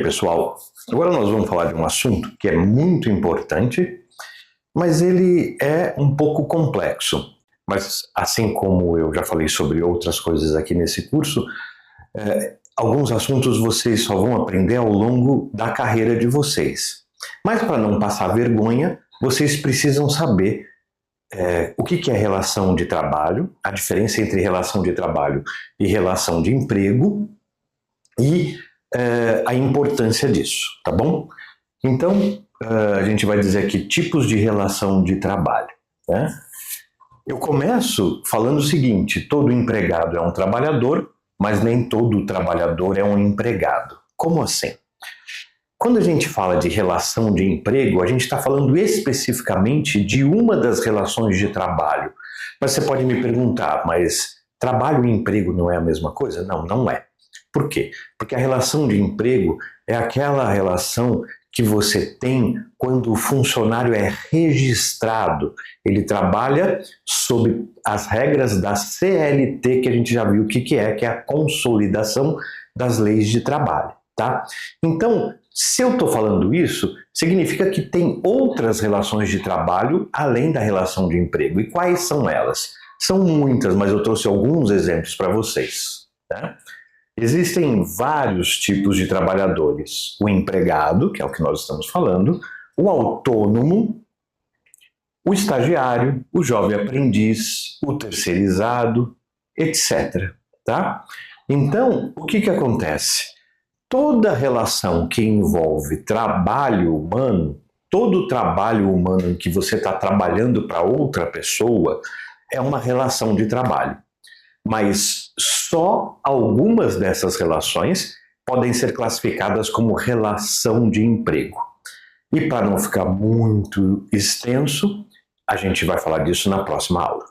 pessoal, agora nós vamos falar de um assunto que é muito importante, mas ele é um pouco complexo. Mas assim como eu já falei sobre outras coisas aqui nesse curso, alguns assuntos vocês só vão aprender ao longo da carreira de vocês. Mas para não passar vergonha, vocês precisam saber o que é relação de trabalho, a diferença entre relação de trabalho e relação de emprego e a importância disso, tá bom? Então, a gente vai dizer aqui tipos de relação de trabalho, né? Eu começo falando o seguinte: todo empregado é um trabalhador, mas nem todo trabalhador é um empregado. Como assim? Quando a gente fala de relação de emprego, a gente está falando especificamente de uma das relações de trabalho. Mas você pode me perguntar, mas trabalho e emprego não é a mesma coisa? Não, não é. Por quê? Porque a relação de emprego é aquela relação que você tem quando o funcionário é registrado. Ele trabalha sob as regras da CLT, que a gente já viu o que é a consolidação das leis de trabalho, tá? Então, se eu estou falando isso, significa que tem outras relações de trabalho além da relação de emprego. E quais são elas? São muitas, mas eu trouxe alguns exemplos para vocês, né? Existem vários tipos de trabalhadores. O empregado, que é o que nós estamos falando, o autônomo, o estagiário, o jovem aprendiz, o terceirizado, etc. Tá? Então, o que acontece? Toda relação que envolve trabalho humano, todo trabalho humano em que você está trabalhando para outra pessoa, é uma relação de trabalho. Mas só algumas dessas relações podem ser classificadas como relação de emprego. E para não ficar muito extenso, a gente vai falar disso na próxima aula.